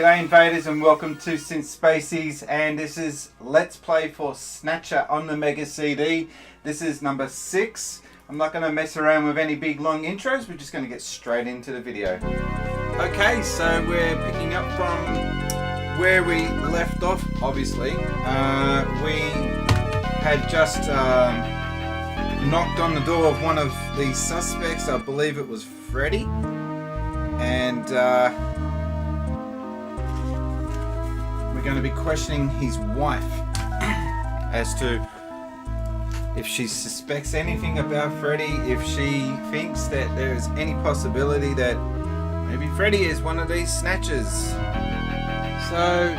G'day invaders and welcome to Synth Spacies, and this is Let's Play for Snatcher on the Mega CD. This is number 6. I'm not going to mess around with any big long intros, we're just going to get straight into the video. Okay, so we're picking up from where we left off, obviously. We had just knocked on the door of one of the suspects, I believe it was Freddy, and we're going to be questioning his wife as to if she suspects anything about Freddy, if she thinks that there's any possibility that maybe Freddy is one of these snatchers. So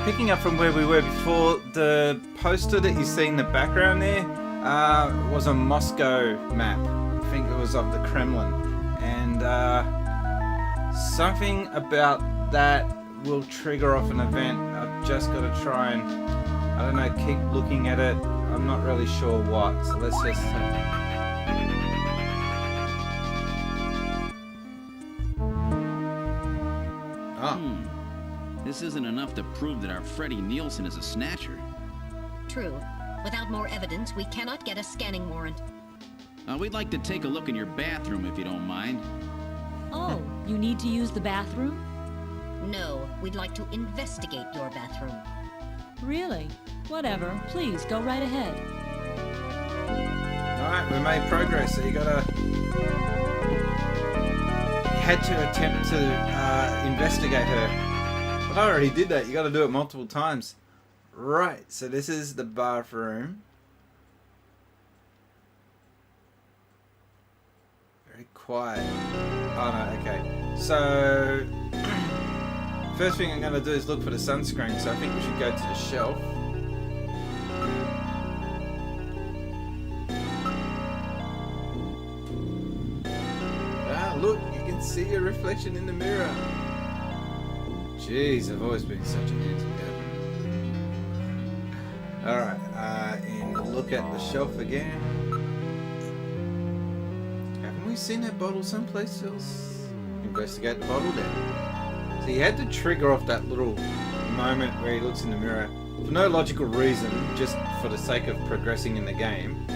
picking up from where we were before, the poster that you see in the background there was a Moscow map. I think it was of the Kremlin, and something about that will trigger off an event. I've just got to try and, I don't know, keep looking at it. I'm not really sure what, so let's just This isn't enough to prove that our Freddie Nielsen is a snatcher. True. Without more evidence, we cannot get a scanning warrant. We'd like to take a look in your bathroom if you don't mind. Oh, you need to use the bathroom? No, we'd like to investigate your bathroom. Really? Whatever. Please, go right ahead. Alright, we made progress, so you had to attempt to investigate her. But I already did that, you gotta do it multiple times. Right, so this is the bathroom. Very quiet. Oh no, okay. So, first thing I'm gonna do is look for the sunscreen, so I think we should go to the shelf. Ah, look, you can see your reflection in the mirror. Jeez, I've always been such a handsome guy. Alright, and look at the shelf again. Haven't we seen that bottle someplace else? Investigate the bottle then. So you had to trigger off that little moment where he looks in the mirror for no logical reason, just for the sake of progressing in the game.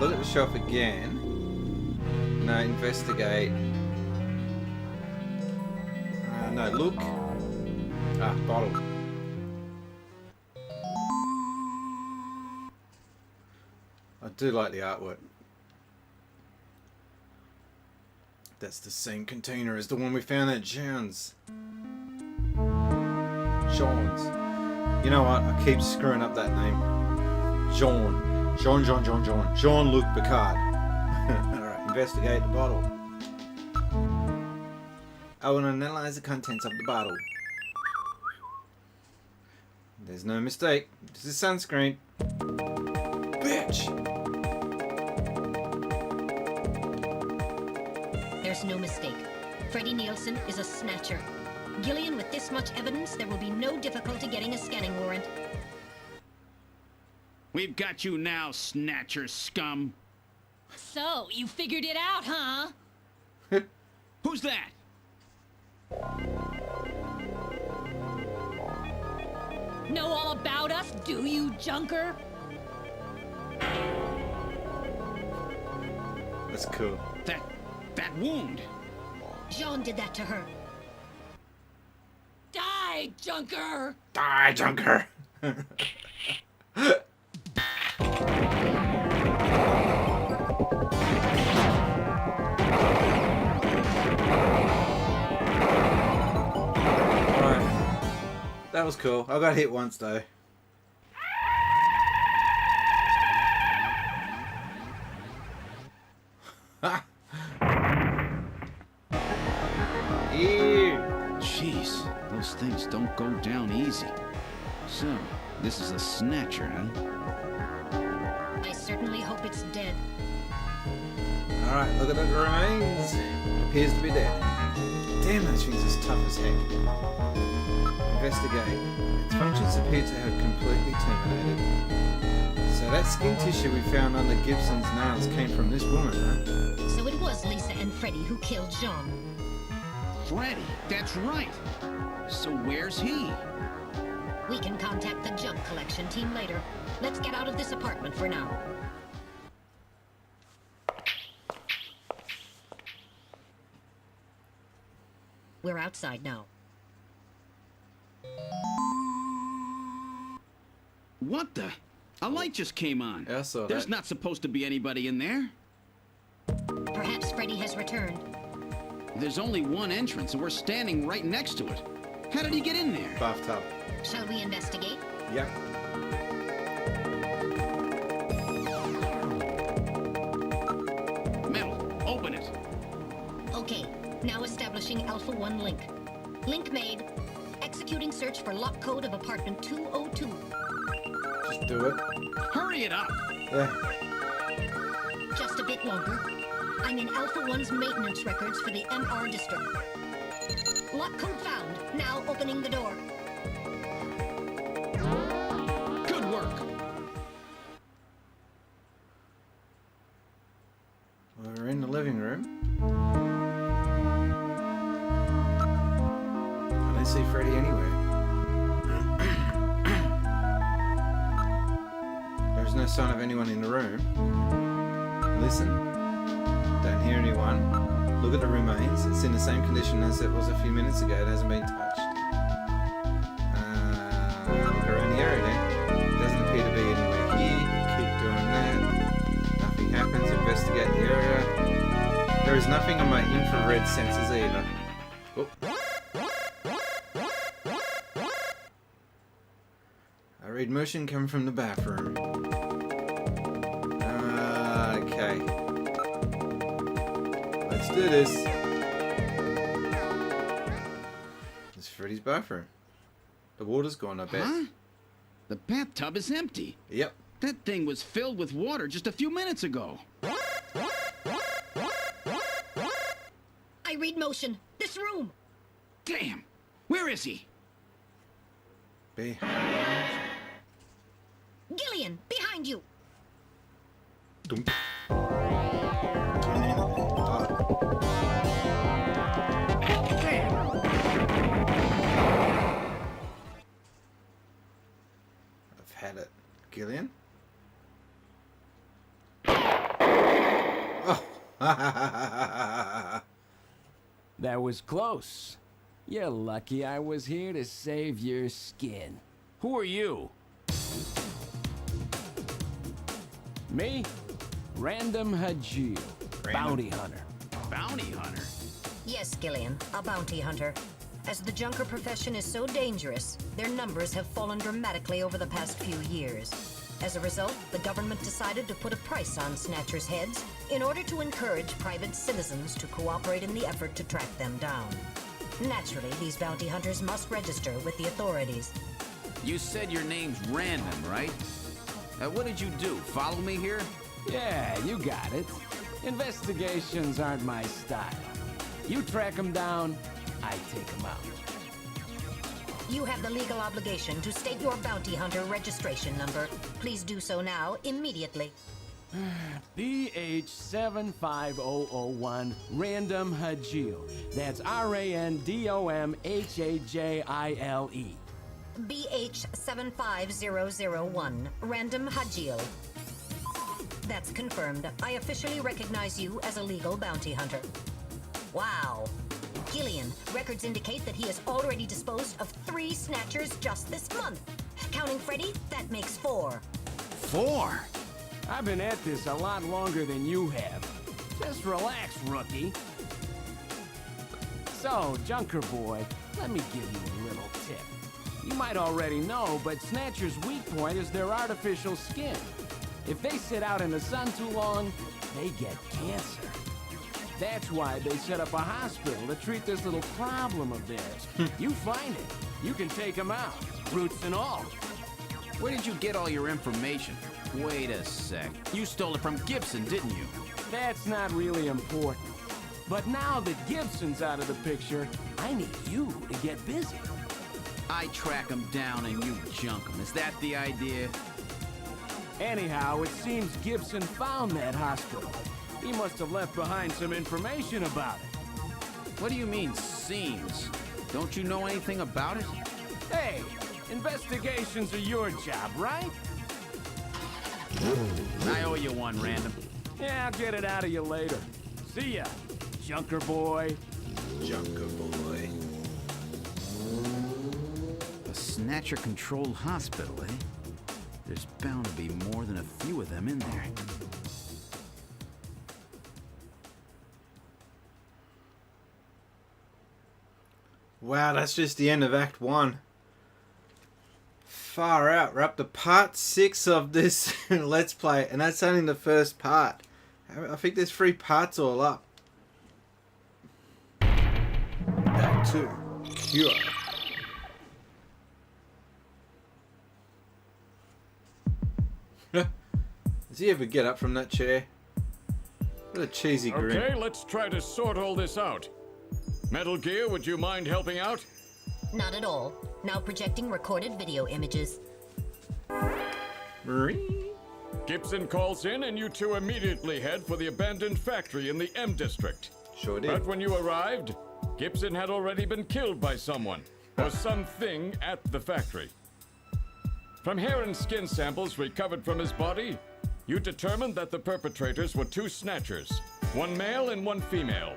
Look at the shelf again. No, investigate. No, look. Bottle. I do like the artwork. That's the same container as the one we found at John's. You know what? I keep screwing up that name. Jean-Luc Picard. Alright, investigate the bottle. I will analyze the contents of the bottle. There's no mistake. This is sunscreen. Bitch! There's no mistake. Freddie Nielsen is a snatcher. Gillian, with this much evidence, there will be no difficulty getting a scanning warrant. We've got you now, snatcher scum. So, you figured it out, huh? Who's that? Know all about us, do you, junker? That's cool. That wound. Jean did that to her. Die, junker! Die, junker! That was cool. I got hit once though. Ew. Jeez, those things don't go down easy. So, this is a snatcher, huh? I certainly hope it's dead. Alright, look at the remains. Appears to be dead. Damn, those things are tough as heck. Investigate. Its functions appear to have completely terminated. So that skin tissue we found under Gibson's nails came from this woman, huh? So it was Lisa and Freddie who killed Jean. Freddy, that's right. So where's he? We can contact the junk collection team later. Let's get out of this apartment for now. We're outside now. What the? A light just came on. Yeah, I saw There's that. not supposed to be anybody in there. Perhaps Freddy has returned. There's only one entrance, and we're standing right next to it. How did he get in there? Bathtub. Shall we investigate? Yep. Metal, open it. Okay, now establishing Alpha 1 link. Link made. Executing search for lock code of apartment 202. Just do it. Hurry it up. Yeah. Just a bit longer. I'm in Alpha 1's maintenance records for the MR district. Lock code found. Now opening the door. Good work. We're in the living room. I don't see Freddy anywhere. There's no sign of anyone in the room. Listen. Don't hear anyone. Look at the remains. It's in the same condition as it was a few minutes ago. It hasn't been touched. Look around the area then. Doesn't appear to be anywhere here. Keep doing that. Nothing happens. Investigate the area. There is nothing on my infrared sensors either. Oh. I read motion coming from the bathroom. Okay. Let's do this. It's Freddy's bathroom. The water's gone, I bet. Huh? The bathtub is empty. Yep. That thing was filled with water just a few minutes ago. I read motion. This room. Damn. Where is he? Gillian, behind you. Dunk. I've had it. Gillian? Oh. That was close. You're lucky I was here to save your skin. Who are you? Me? Random Hajil, bounty hunter. Bounty hunter? Yes, Gillian, a bounty hunter. As the junker profession is so dangerous, their numbers have fallen dramatically over the past few years. As a result, the government decided to put a price on snatchers' heads in order to encourage private citizens to cooperate in the effort to track them down. Naturally, these bounty hunters must register with the authorities. You said your name's Random, right? What did you do? Follow me here? Yeah, you got it. Investigations aren't my style. You track them down, I take them out. You have the legal obligation to state your bounty hunter registration number. Please do so now, immediately. BH75001, Random Hajil. That's RANDOMHAJILE. BH75001, Random Hajil. That's confirmed. I officially recognize you as a legal bounty hunter. Wow. Gillian, records indicate that he has already disposed of 3 snatchers just this month. Counting Freddy, that makes 4. 4? I've been at this a lot longer than you have. Just relax, rookie. So, Junker Boy, let me give you a little tip. You might already know, but Snatcher's weak point is their artificial skin. If they sit out in the sun too long, they get cancer. That's why they set up a hospital to treat this little problem of theirs. You find it, you can take them out, roots and all. Where did you get all your information? Wait a sec. You stole it from Gibson, didn't you? That's not really important. But now that Gibson's out of the picture, I need you to get busy. I track him down and you junk him. Is that the idea? Anyhow, it seems Gibson found that hospital. He must have left behind some information about it. What do you mean, seems? Don't you know anything about it? Hey, investigations are your job, right? I owe you one, Random. Yeah, I'll get it out of you later. See ya, Junker Boy. Junker boy. A Snatcher-controlled hospital, eh? There's bound to be more than a few of them in there. Wow, that's just the end of Act 1. Far out. We're up to part 6 of this Let's Play, and that's only the first part. I think there's 3 parts all up. Act 2. Cure. Does he ever get up from that chair? What a cheesy grin. Okay, let's try to sort all this out. Metal Gear, would you mind helping out? Not at all. Now projecting recorded video images. Marie? Gibson calls in and you two immediately head for the abandoned factory in the M District. Sure did. But when you arrived, Gibson had already been killed by someone or something at the factory. From hair and skin samples recovered from his body, you determined that the perpetrators were 2 snatchers, 1 male and 1 female.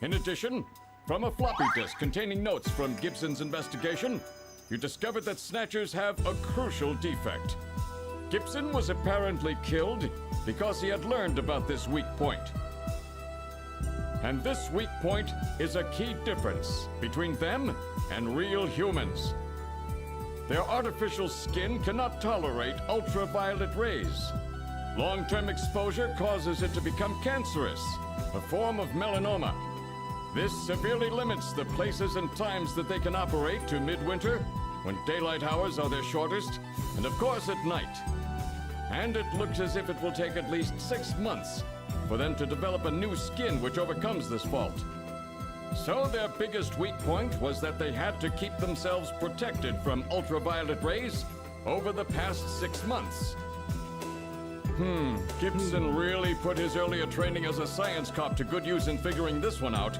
In addition, from a floppy disk containing notes from Gibson's investigation, you discovered that snatchers have a crucial defect. Gibson was apparently killed because he had learned about this weak point. And this weak point is a key difference between them and real humans. Their artificial skin cannot tolerate ultraviolet rays. Long-term exposure causes it to become cancerous, a form of melanoma. This severely limits the places and times that they can operate to midwinter, when daylight hours are their shortest, and of course at night. And it looks as if it will take at least 6 months for them to develop a new skin which overcomes this fault. So their biggest weak point was that they had to keep themselves protected from ultraviolet rays over the past 6 months. Gibson really put his earlier training as a science cop to good use in figuring this one out.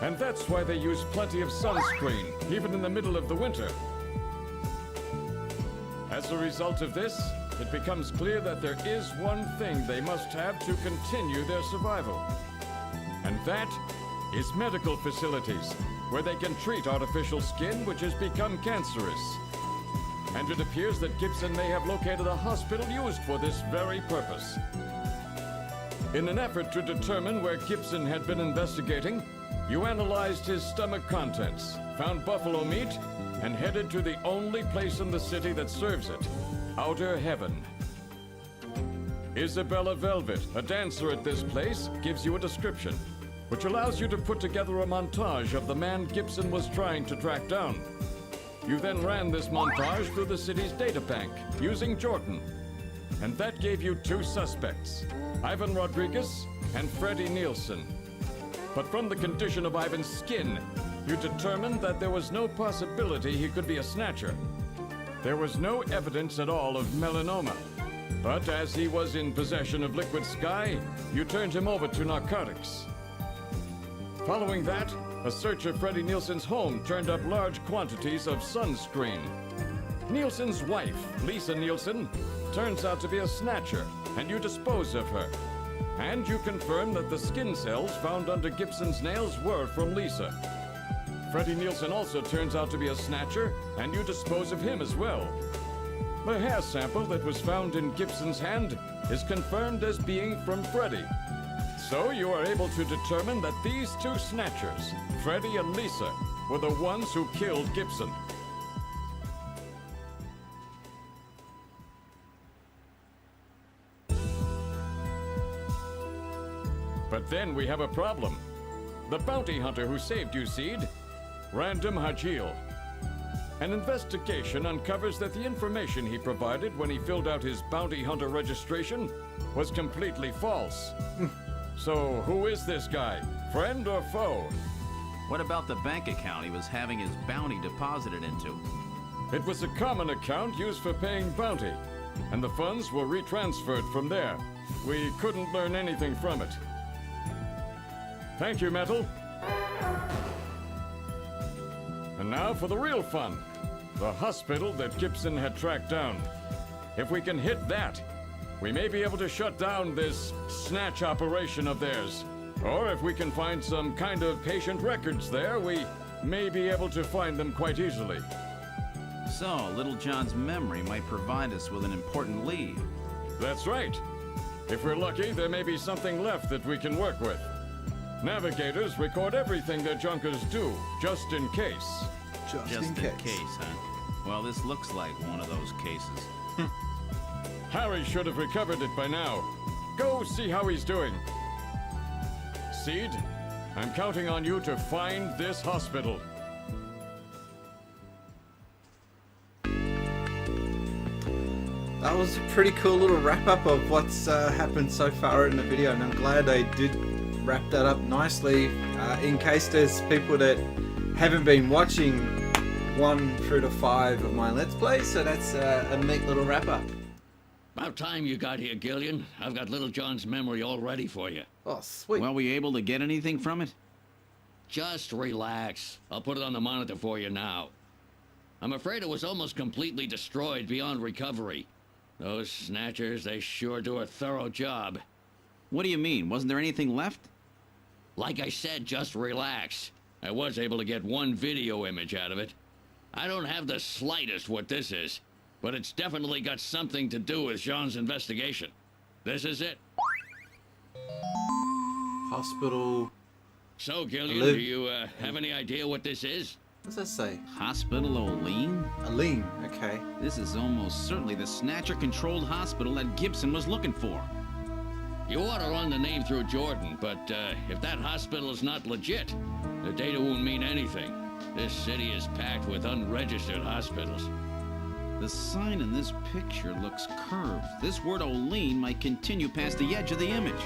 And that's why they use plenty of sunscreen, even in the middle of the winter. As a result of this, it becomes clear that there is one thing they must have to continue their survival. And that is medical facilities, where they can treat artificial skin which has become cancerous. And it appears that Gibson may have located a hospital used for this very purpose. In an effort to determine where Gibson had been investigating, you analyzed his stomach contents, found buffalo meat, and headed to the only place in the city that serves it, Outer Heaven. Isabella Velvet, a dancer at this place, gives you a description, which allows you to put together a montage of the man Gibson was trying to track down. You then ran this montage through the city's databank, using Jordan. And that gave you 2 suspects, Ivan Rodriguez and Freddie Nielsen. But from the condition of Ivan's skin, you determined that there was no possibility he could be a snatcher. There was no evidence at all of melanoma. But as he was in possession of liquid sky, you turned him over to narcotics. Following that, a search of Freddie Nielsen's home turned up large quantities of sunscreen. Nielsen's wife, Lisa Nielsen, turns out to be a snatcher, and you dispose of her. And you confirm that the skin cells found under Gibson's nails were from Lisa. Freddie Nielsen also turns out to be a snatcher, and you dispose of him as well. The hair sample that was found in Gibson's hand is confirmed as being from Freddie. So you are able to determine that these 2 snatchers, Freddie and Lisa, were the ones who killed Gibson. But then we have a problem. The bounty hunter who saved you, Seed, Random Hajil. An investigation uncovers that the information he provided when he filled out his bounty hunter registration was completely false. So who is this guy? Friend or foe? What about the bank account he was having his bounty deposited into? It was a common account used for paying bounty, and the funds were retransferred from there. We couldn't learn anything from it. Thank you, Metal. And now for the real fun. The hospital that Gibson had tracked down. If we can hit that, we may be able to shut down this snatch operation of theirs. Or if we can find some kind of patient records there, we may be able to find them quite easily. So, Little John's memory might provide us with an important lead. That's right. If we're lucky, there may be something left that we can work with. Navigators record everything their junkers do, just in case. Just in case, huh? Well, this looks like one of those cases. Harry should have recovered it by now. Go see how he's doing. Seed, I'm counting on you to find this hospital. That was a pretty cool little wrap-up of what's happened so far in the video, and I'm glad they did wrap that up nicely. In case there's people that haven't been watching 1 through to 5 of my Let's Plays, so that's a neat little wrap-up. About time you got here, Gillian. I've got Little John's memory all ready for you. Oh, sweet. Well, were you able to get anything from it? Just relax. I'll put it on the monitor for you now. I'm afraid it was almost completely destroyed beyond recovery. Those snatchers, they sure do a thorough job. What do you mean? Wasn't there anything left? Like I said, just relax. I was able to get one video image out of it. I don't have the slightest what this is, but it's definitely got something to do with Jean's investigation. This is it. Hospital. So, Gillian, do you have any idea what this is? What's that say? Hospital O'Lean? Aline. Okay. This is almost certainly the Snatcher-controlled hospital that Gibson was looking for. You ought to run the name through Jordan, but if that hospital is not legit, the data won't mean anything. This city is packed with unregistered hospitals. The sign in this picture looks curved. This word O'Lean might continue past the edge of the image.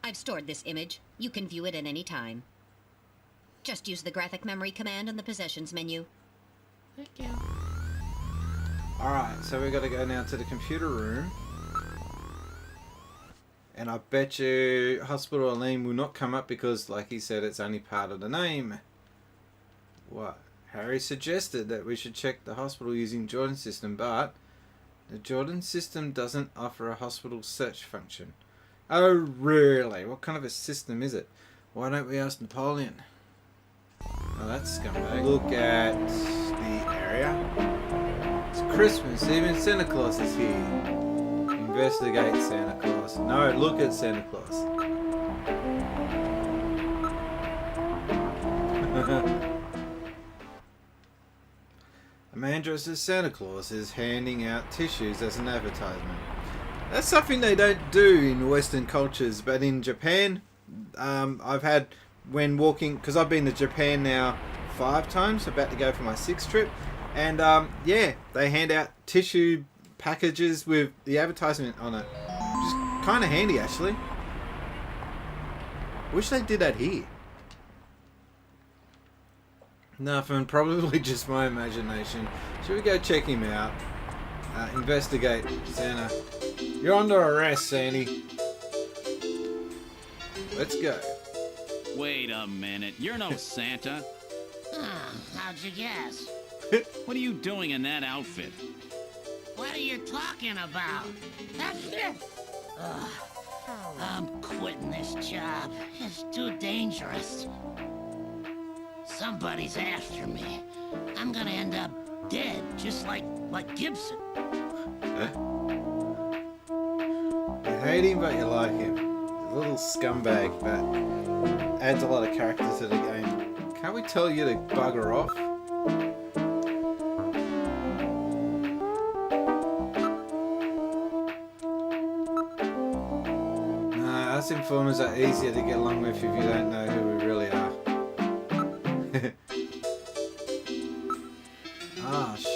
I've stored this image. You can view it at any time. Just use the graphic memory command in the possessions menu. Thank you. Alright, so we've got to go now to the computer room. And I bet you Hospital Aline will not come up because, like he said, it's only part of the name. What? Harry suggested that we should check the hospital using Jordan's system, but the Jordan system doesn't offer a hospital search function. Oh, really? What kind of a system is it? Why don't we ask Napoleon? Oh, that's scumbag. Look at the area. It's Christmas. Even Santa Claus is here. Investigate Santa Claus. No, look at Santa Claus. A man dressed as Santa Claus is handing out tissues as an advertisement. That's something they don't do in Western cultures, but in Japan, I've had, when walking, because I've been to Japan now 5 times, about to go for my 6th trip, and yeah, they hand out tissue packages with the advertisement on it. Just kind of handy, actually. Wish they did that here. Nothing, probably just my imagination. Should we go check him out? Investigate Santa. You're under arrest, Sandy. Let's go. Wait a minute. You're no Santa. How'd you guess? What are you doing in that outfit? What are you talking about? Ugh, I'm quitting this job. It's too dangerous. Somebody's after me. I'm gonna end up dead, just like Gibson. You hate him, but you like him. A little scumbag, but adds a lot of character to the game. Can't we tell you to bugger off? Nah, us informers are easier to get along with if you don't know who we really are.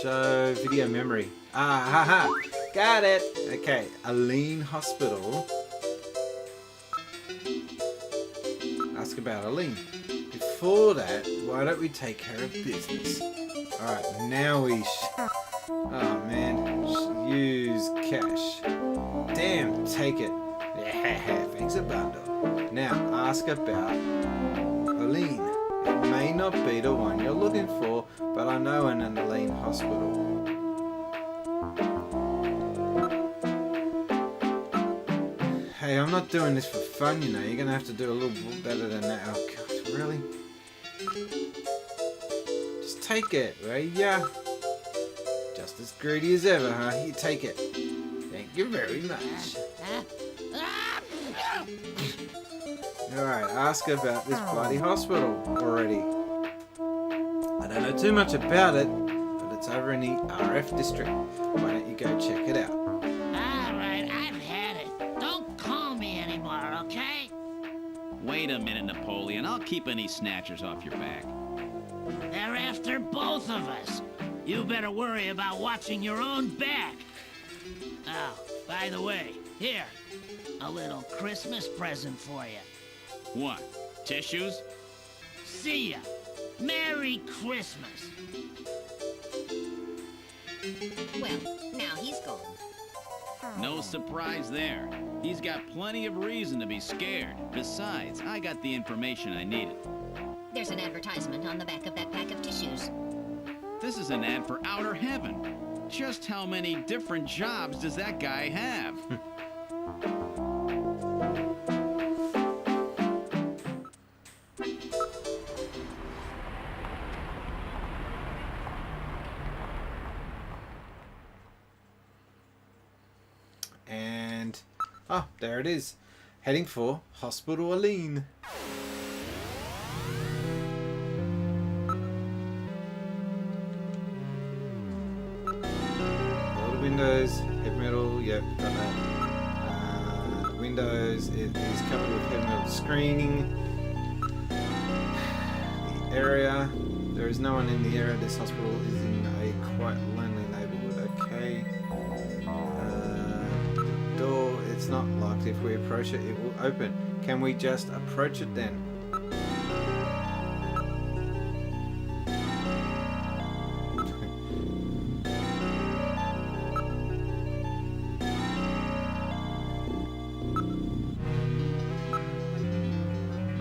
Show video memory. Haha, got it. Okay, Aline Hospital. Ask about Aline. Before that, why don't we take care of business? Alright, now we oh man, use cash. Damn, take it. Yeah, thanks a bundle. Now, ask about Aline. It may not be the one you're looking for, but I know an Aline hospital. Hey, I'm not doing this for fun, you know. You're gonna have to do a little better than that. Oh God, really? Just take it, right? Yeah. Just as greedy as ever, huh? You take it. Thank you very much. Alright, ask about this bloody hospital already. I don't know too much about it, but it's over in the RF district. Why don't you go check it out? Alright, I've had it. Don't call me anymore, okay? Wait a minute, Napoleon. I'll keep any snatchers off your back. They're after both of us. You better worry about watching your own back. Oh, by the way, here, a little Christmas present for you. What? Tissues? See ya. Merry Christmas. Well, now he's gone. No surprise there. He's got plenty of reason to be scared. Besides, I got the information I needed. There's an advertisement on the back of that pack of tissues. This is an ad for outer heaven. Just how many different jobs does that guy have? And there it is. Heading for Hospital Aline. Windows, heavy metal, yep, got that. Windows, it is covered with heavy metal screening. The area, there is no one in the area. This hospital is in a quite lonely neighborhood. Okay. The door, it's not locked. If we approach it, it will open. Can we just approach it then?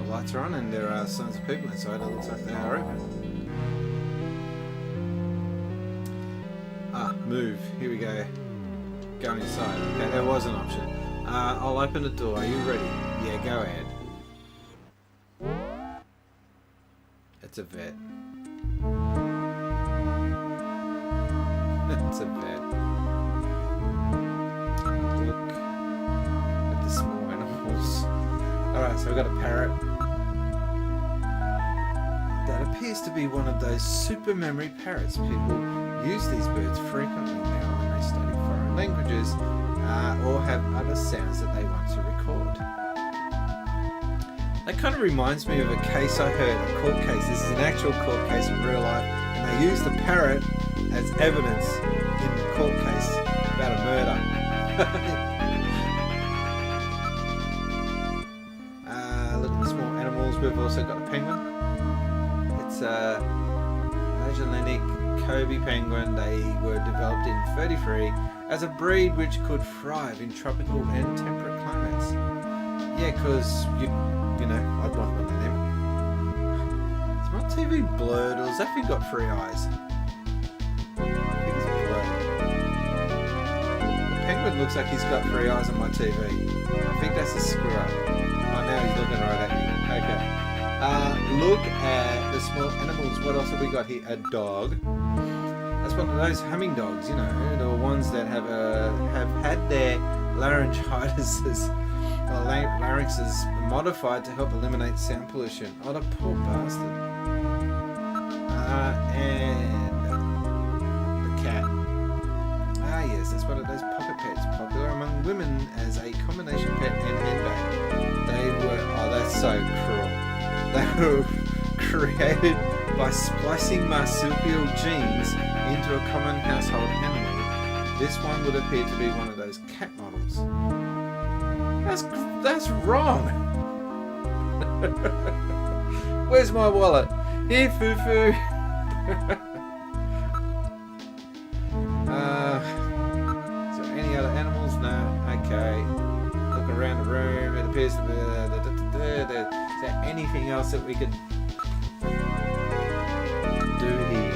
Lights are on and there are signs of people inside. It looks like they are open. Move. Here we go. Go inside. Okay, there was an option. I'll open the door. Are you ready? Yeah, go ahead. It's a vet. It's a vet. Look at the small animals. Alright, so we've got a parrot. That appears to be one of those super memory parrots. People use these birds frequently now when they study foreign languages or have other sounds that they want to record. That kind of reminds me of a case I heard, a court case. This is an actual court case in real life, and they used the parrot as evidence in the court case about a murder. Look at the small animals. We've also got a penguin. It's a Magellanic Kobe penguin. They were developed in 33 as a breed which could thrive in tropical and temperate climates. Yeah, because you know, I'd want one of them. Is my TV blurred, or has that thing got 3 eyes? I think it's blurred. The penguin looks like he's got 3 eyes on my TV. I think that's a screw up. Oh, now he's looking right at me. Okay. Look at the small animals. What else have we got here? A dog. That's one of those humming dogs, you know, the ones that have had their laryngitis or larynxes modified to help eliminate sound pollution. Oh, the poor bastard. And the cat. Yes, that's one of those pocket pets, popular among women as a combination pet and handbag. They were, that's so cruel. They were created by splicing marsupial genes into a common household animal. This one would appear to be one of those cat models. That's wrong. Where's my wallet? Here, Fufu. Is there any other animals? No. Okay. Look around the room. It appears to be. is there anything else that we could do here?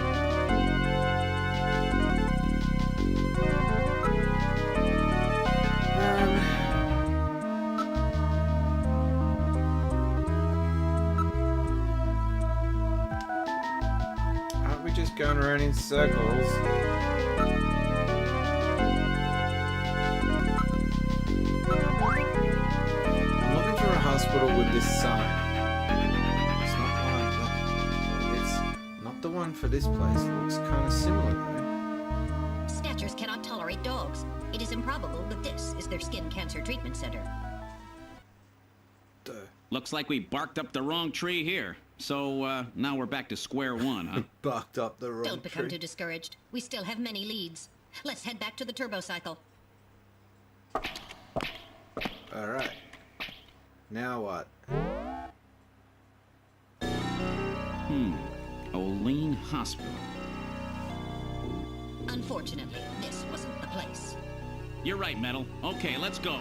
Aren't we just going around in circles? Hospital with this sign. It's not the one for this place. It looks kind of similar though. Snatchers cannot tolerate dogs. It is improbable that this is their skin cancer treatment center. Duh. Looks like we barked up the wrong tree here. So, now we're back to square one, huh? Barked up the wrong Don't become tree. too discouraged. We still have many leads. Let's head back to the turbo cycle. Alright. Now what? Olean Hospital. Unfortunately, this wasn't the place. You're right, Metal. Okay, let's go.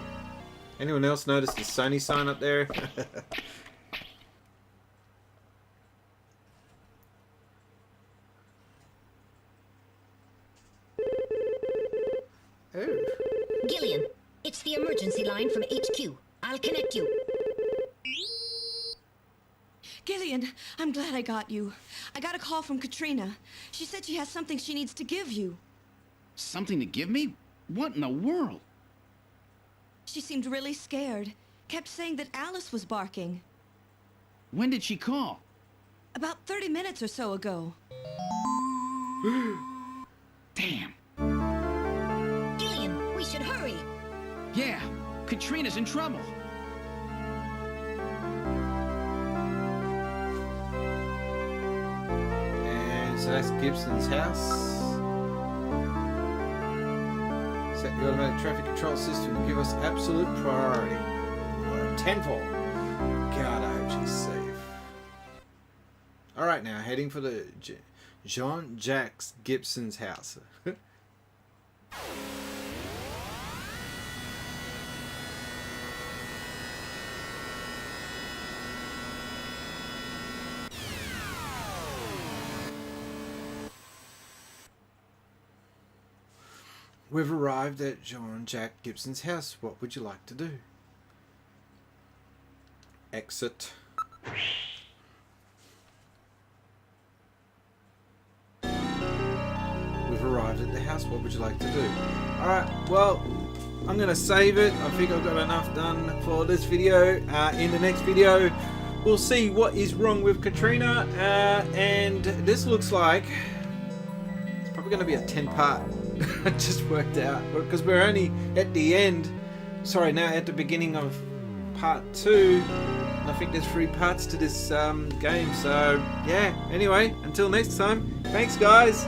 Anyone else notice the Sony sign up there? Oh. Gillian, it's the emergency line from HQ. I'll connect you. Gillian, I'm glad I got you. I got a call from Katrina. She said she has something she needs to give you. Something to give me? What in the world? She seemed really scared. Kept saying that Alice was barking. When did she call? About 30 minutes or so ago. Damn. Gillian, we should hurry. Yeah, Katrina's in trouble. And so that's Gibson's house. Set the automatic traffic control system to give us absolute priority. Or a tenfold. God, I hope she's safe. Alright, now heading for the Jean-Jacques Gibson's house. We've arrived at Jean-Jacques Gibson's house. What would you like to do? Exit. We've arrived at the house. What would you like to do? Alright, well, I'm going to save it. I think I've got enough done for this video. In the next video, we'll see what is wrong with Katrina. And this looks like it's probably going to be a 10-part. It just worked out because we're only at the end. Sorry, now at the beginning of part 2. And I think there's 3 parts to this game. So yeah. Anyway, until next time. Thanks, guys.